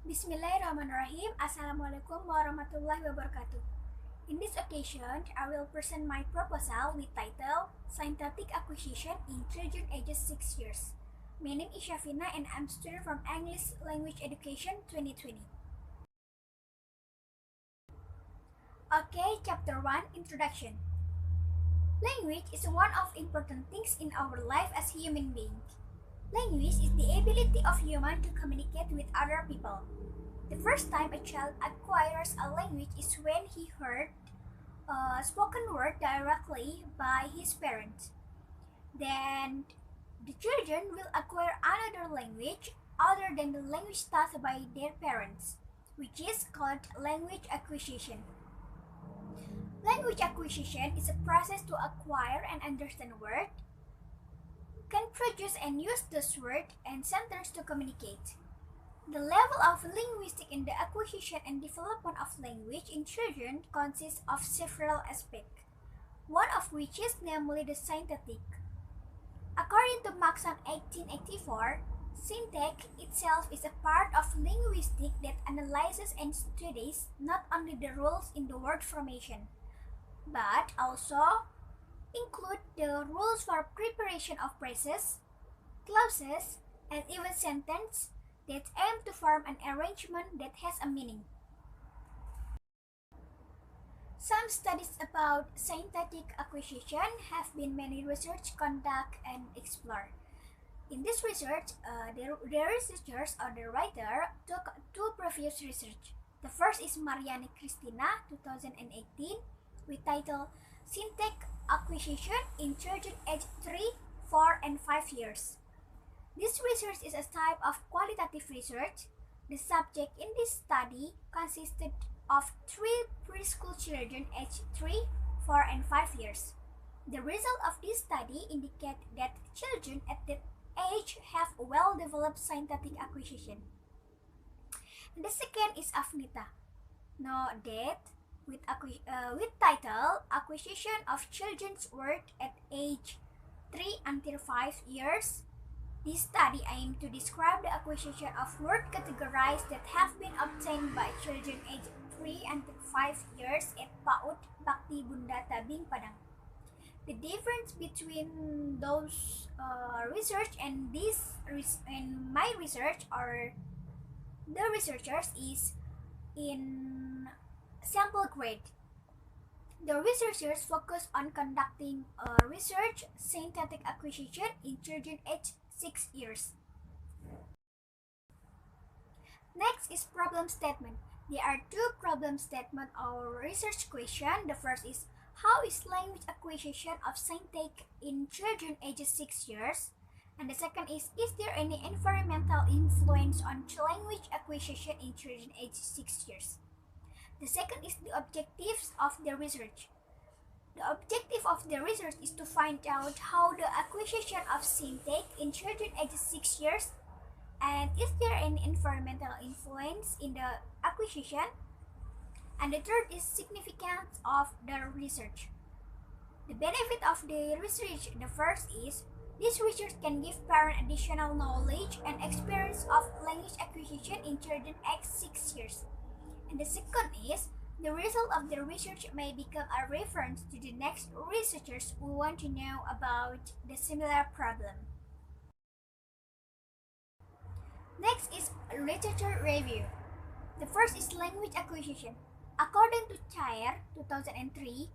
Bismillahirrahmanirrahim. Assalamualaikum warahmatullahi wabarakatuh. In this occasion, I will present my proposal with title Synthetic Acquisition in Children ages 6 years. My name is Syafina and I'm student from English Language Education 2020. Okay, Chapter 1, Introduction. Language is one of important things in our life as human beings. Language is the ability of human to communicate with other people. The first time a child acquires a language is when he heard a spoken word directly by his parents. Then the children will acquire another language other than the language taught by their parents, which is called language acquisition. Language acquisition is a process to acquire and understand words, can produce and use those words and sentences to communicate. The level of linguistic in the acquisition and development of language in children consists of several aspects, one of which is namely the synthetic. According to Maxon 1884, syntax itself is a part of linguistics that analyzes and studies not only the rules in the word formation, but also include the rules for preparation of phrases, clauses, and even sentences that aim to form an arrangement that has a meaning. Some studies about synthetic acquisition have been many research conducted and explored. In this research, the researchers or the writer took two previous research. The first is Marianne Christina 2018 with title Synthetic Acquisition in Children aged 3, 4, and 5 years. This research is a type of qualitative research. The subject in this study consisted of 3 preschool children aged 3, 4, and 5 years. The result of this study indicate that children at that age have well-developed synthetic acquisition. And the second is Afnita. Now that with title Acquisition of Children's Word at age 3 until 5 years. This study aimed to describe the acquisition of word categories that have been obtained by children aged 3 until 5 years at PAUD Bakti Bunda Tabing Padang. The difference between those research and my research or the researchers is in sample grade. The researchers focus on conducting research synthetic acquisition in children aged 6 years. Next is problem statement. There are two problem statements or research question. The first is, how is language acquisition of synthetic in children ages 6 years? And the second is there any environmental influence on language acquisition in children aged 6 years? The second is the objectives of the research. The objective of the research is to find out how the acquisition of syntax in children ages 6 years and is there any environmental influence in the acquisition. And the third is significance of the research. The benefit of the research, the first is this research can give parents additional knowledge and experience of language acquisition in children aged 6 years. And the second is, the result of the research may become a reference to the next researchers who want to know about the similar problem. Next is literature review. The first is language acquisition. According to Chair 2003,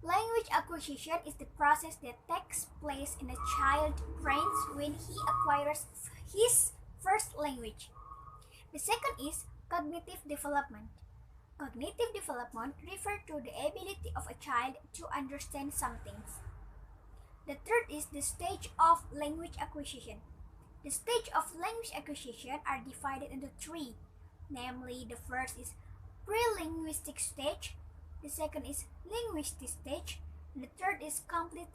language acquisition is the process that takes place in a child's brain when he acquires his first language. The second is cognitive development. Cognitive development refers to the ability of a child to understand some things. The third is the stage of language acquisition. The stage of language acquisition are divided into 3, namely the first is pre-linguistic stage, the second is linguistic stage, and the third is complete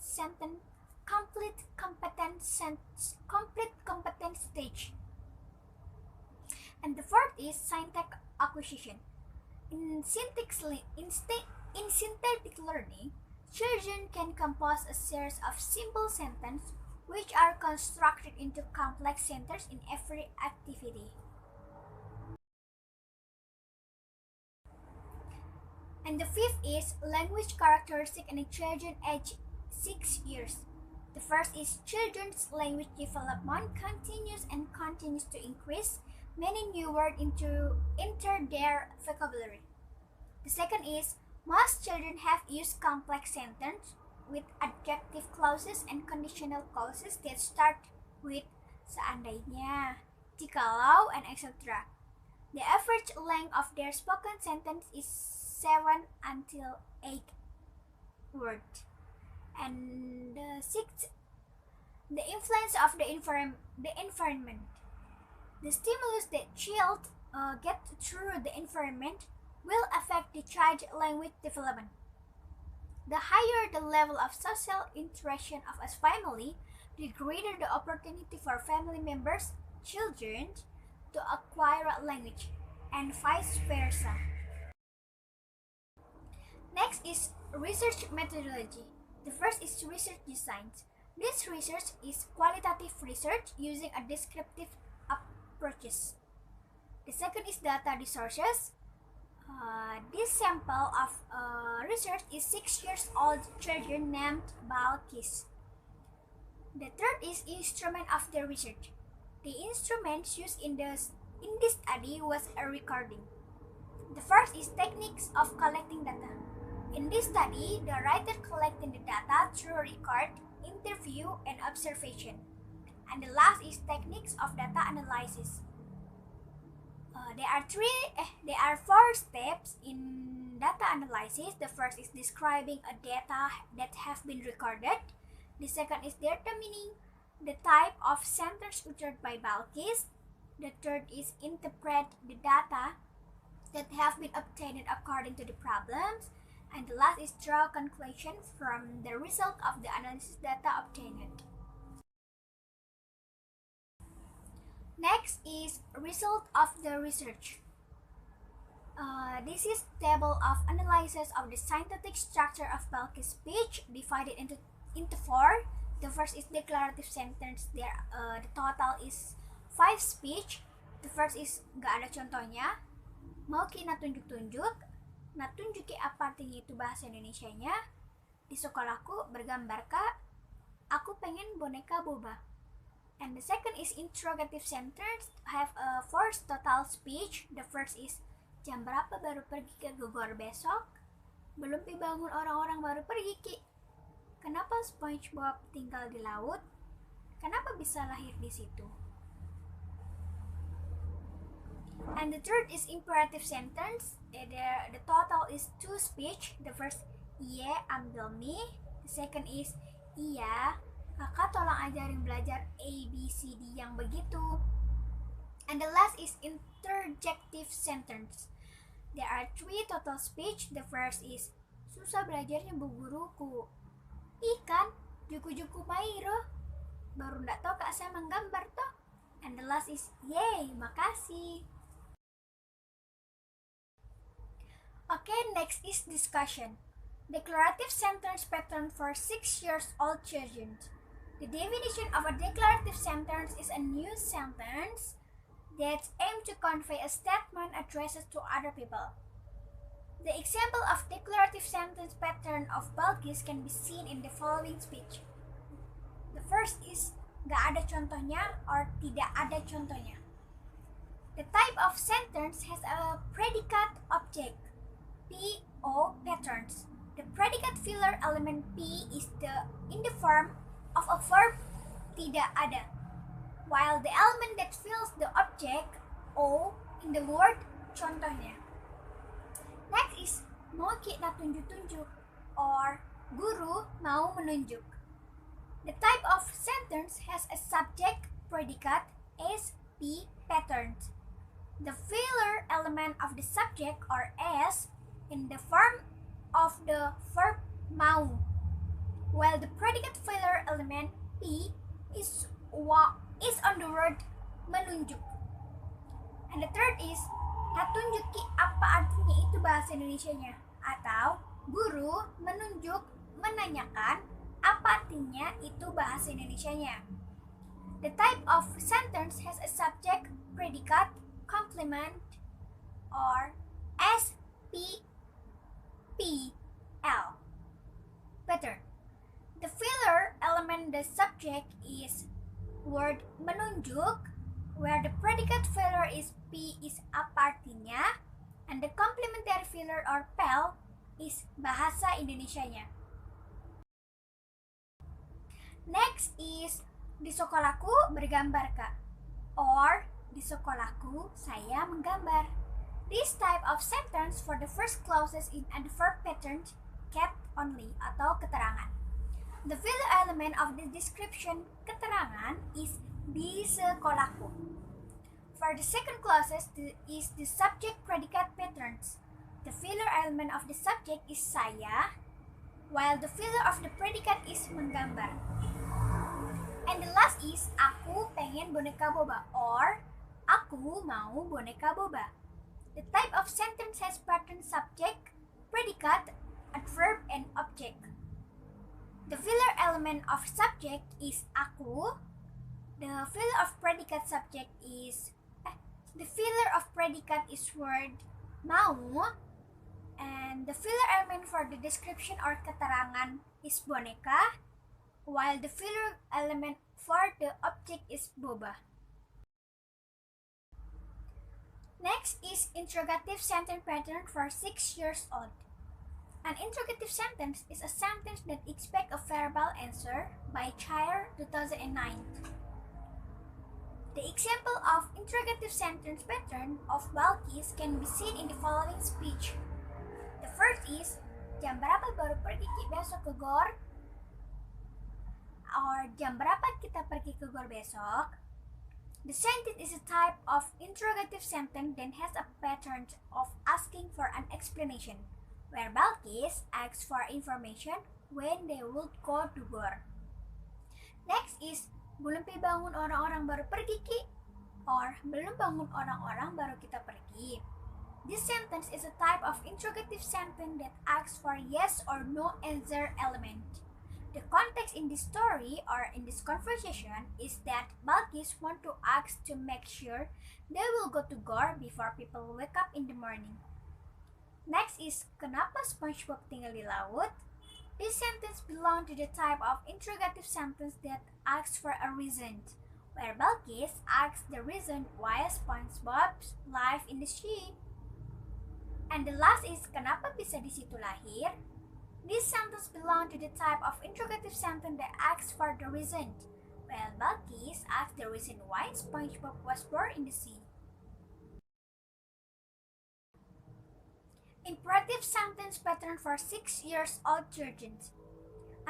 competence stage. And the fourth is synthetic acquisition. In synthetic learning, children can compose a series of simple sentences which are constructed into complex sentences in every activity. And the fifth is language characteristic in children aged 6 years. The first is children's language development continues to increase. Many new words enter their vocabulary. The second is most children have used complex sentences with adjective clauses and conditional clauses that start with seandainya, jikalau, and etc. The average length of their spoken sentence is 7 until 8 words. And the sixth, the influence of the environment. The stimulus that child get through the environment will affect the child's language development. The higher the level of social interaction of a family, the greater the opportunity for family members, children, to acquire a language, and vice versa. Next is research methodology. The first is research design. This research is qualitative research using a descriptive approaches. The second is data resources. This sample of research is 6 years old children named Balkis. The third is instrument of the research. The instruments used in this study was a recording. The first is techniques of collecting data. In this study, the writer collected the data through record, interview, and observation. And the last is techniques of data analysis. There are 4 steps in data analysis. The first is describing a data that have been recorded. The second is determining the type of sentence uttered by Balkis. The third is interpret the data that have been obtained according to the problems. And the last is draw conclusions from the result of the analysis data obtained. Next is result of the research. This is table of analysis of the synthetic structure of Balkis speech divided into 4. The first is declarative sentence. The total is 5 speech. The first is gak ada contohnya. Mau ki natunjuk-tunjuk. Natunjuki apa artinya itu bahasa Indonesianya. Di sekolahku bergambar kak. Aku pengen boneka boba. And the second is interrogative sentence. Have a 4 total speech. The first is jam berapa baru pergi ke Bogor besok? Belum dibangun orang-orang baru pergi ki. Kenapa SpongeBob tinggal di laut? Kenapa bisa lahir di situ? And the third is imperative sentence. The total is 2 speech. The first, iya ambil mie. The second is, iya kakak tolong ajarin belajar ABCD yang begitu. And the last is interjective sentence. There are 3 total speech. The first is, susah belajarnya bu guruku. Ikan, juku-juku mairo. Baru ndak tahu kak saya menggambar toh. And the last is, yay, makasih. Okay, next is discussion. Declarative sentence pattern for 6 years old children. The definition of a declarative sentence is a new sentence that aims to convey a statement addressed to other people. The example of declarative sentence pattern of Balkis can be seen in the following speech. The first is gak ada contohnya or tidak ada contohnya. The type of sentence has a predicate object, PO patterns. The predicate filler element P is in the form of a verb tidak ada, while the element that fills the object O in the word contohnya. Next is mau ki natunjuk-tunjuk or guru mau menunjuk. The type of sentence has a subject predicate SP patterns. The filler element of the subject or S in the form of the verb mau, while the predicate filler element P is on the word menunjuk. And the third is natunjuki apa artinya itu bahasa Indonesianya, atau guru menunjuk menanyakan apa artinya itu bahasa Indonesianya. The type of sentence has a subject, predicate, complement, or SP PL. Pattern. The filler element the subject is word menunjuk, where the predicate filler is P is apa artinya, and the complementary filler or PEL is bahasa Indonesianya. Next is di sekolahku bergambar kak, or di sekolahku saya menggambar. This type of sentence for the first clauses in adverb pattern kept only atau keterangan. The filler element of the description keterangan is di sekolahku. For the second clauses is the subject predicate patterns. The filler element of the subject is saya, while the filler of the predicate is menggambar. And the last is aku pengen boneka boba or aku mau boneka boba. The type of sentence has pattern subject, predicate, adverb, and object. The filler element of subject is aku. The filler of predicate subject is the filler of predicate is word mau, and the filler element for the description or keterangan is boneka, while the filler element for the object is boba. Next is interrogative sentence pattern for 6 years old. An interrogative sentence is a sentence that expects a verbal answer by child 2009. The example of interrogative sentence pattern of Balkis can be seen in the following speech. The first is, jam berapa baru pergi besok ke GOR? Or jam berapa kita pergi ke GOR besok? The sentence is a type of interrogative sentence that has a pattern of asking for an explanation, where Balkis asks for information when they would go to GOR. Next is, belum bangun orang-orang baru pergi ki, or belum bangun orang-orang baru kita pergi. This sentence is a type of interrogative sentence that asks for yes or no answer element. The context in this story or in this conversation is that Balkis want to ask to make sure they will go to GOR before people wake up in the morning. Next is, kenapa SpongeBob tinggal di laut? This sentence belongs to the type of interrogative sentence that asks for a reason, where Balkis asks the reason why SpongeBob's life in the sea. And the last is, kenapa bisa di situ lahir? This sentence belongs to the type of interrogative sentence that asks for the reason, while Balkis asks the reason why SpongeBob was born in the sea. Imperative sentence pattern for 6 years old children.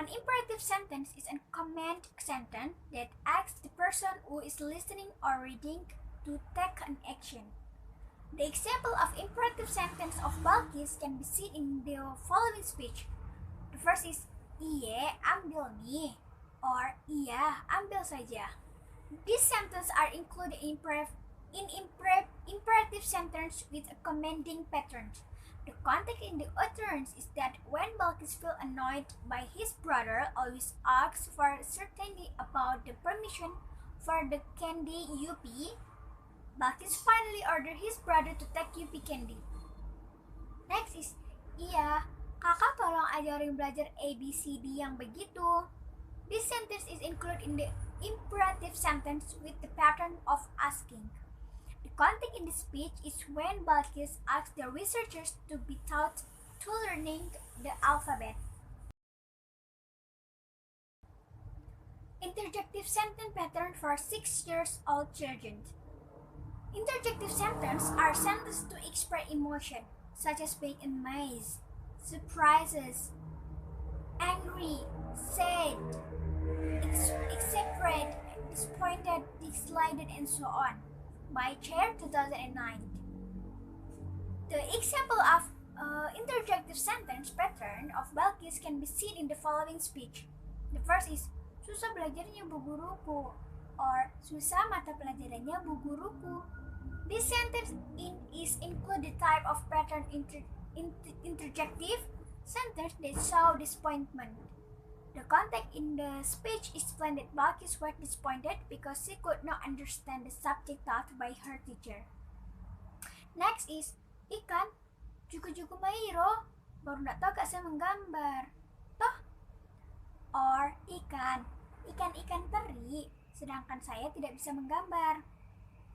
An imperative sentence is a command sentence that asks the person who is listening or reading to take an action. The example of imperative sentence of Balkis can be seen in the following speech. The first is, iye, ambil nih, or iya, ambil saja. These sentences are included in imperative sentence with a commanding pattern. The context in the utterance is that when Balkis feels annoyed by his brother always asks for certainty about the permission for the candy Yuppie, Balkis finally orders his brother to take Yuppie candy. Next is, iya, kakak tolong ajarin belajar ABCD yang begitu. This sentence is included in the imperative sentence with the pattern of asking. The context in the speech is when Balkis asks the researchers to be taught to learning the alphabet. Interjective sentence pattern for 6 years old children. Interjective sentences are sentences to express emotion, such as being amazed, surprises, angry, sad, excited, disappointed, delighted, and so on, by Chair 2009. The example of interjective sentence pattern of Balkis can be seen in the following speech. The first is, susah belajarnya bu guruku, or susah mata pelajarannya bu guruku. This sentence is include the type of pattern interjective sentence that show disappointment. The context in the speech explained that Balkis was disappointed because she could not understand the subject taught by her teacher. Next is, ikan, juku-juku mairo, baru nggak tahu gak saya menggambar. Toh? Or ikan teri, sedangkan saya tidak bisa menggambar.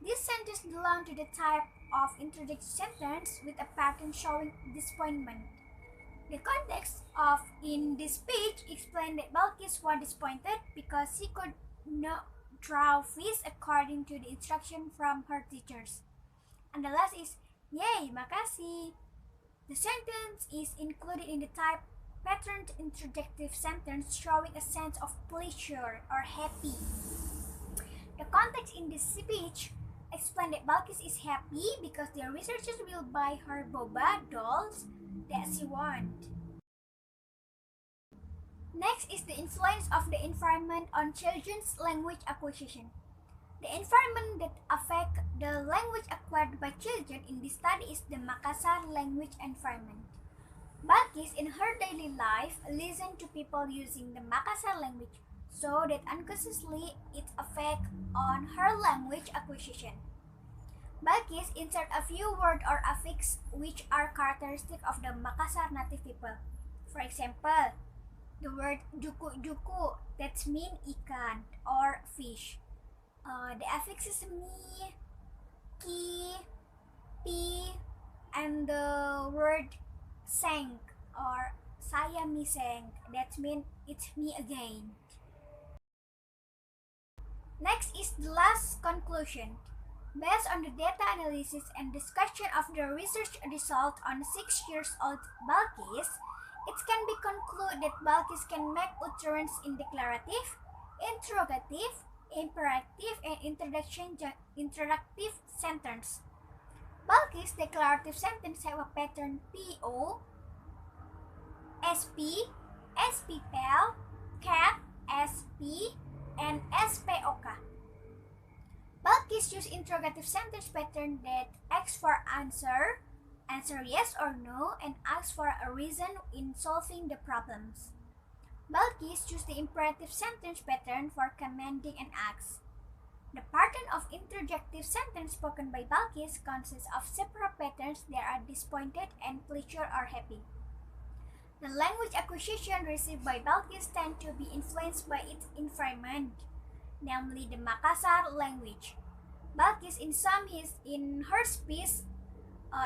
This sentence belongs to the type of introductive sentence with a pattern showing disappointment. The context of in this speech explained that Balkis was disappointed because she could not draw fish according to the instruction from her teachers. And the last is, yay, makasih. The sentence is included in the type patterned introductive sentence showing a sense of pleasure or happy. The context in this speech explained that Balkis is happy because the researchers will buy her boba dolls that she wants. Next is the influence of the environment on children's language acquisition. The environment that affects the language acquired by children in this study is the Makassar language environment. Balkis in her daily life listened to people using the Makassar language, so that unconsciously it affects on her language acquisition. Balkis insert a few words or affix which are characteristic of the Makassar native people. For example, the word juku-juku, that means ikan or fish. The affixes mi, ki, pi, and the word seng or saya mi seng, that means it's me again. Next is the last conclusion. Based on the data analysis and discussion of the research result on 6-year-old Balkis, it can be concluded that Balkis can make utterance in declarative, interrogative, imperative, and interrogative sentence. Balkis' declarative sentence have a pattern PO, SP, SPPL, CAT, SP, and SPOK. Balkis use interrogative sentence pattern that asks for answer yes or no, and asks for a reason in solving the problems. Balkis use the imperative sentence pattern for commanding and asks. The pattern of interjective sentence spoken by Balkis consists of separate patterns that are disappointed and pleasure or happy. The language acquisition received by Balkis tend to be influenced by its environment, namely the Makassar language. Balkis in her speech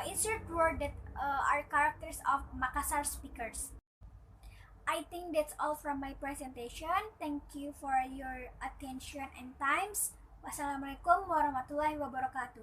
insert words that are characters of Makassar speakers. I think that's all from my presentation. Thank you for your attention and times. Wassalamualaikum warahmatullahi wabarakatuh.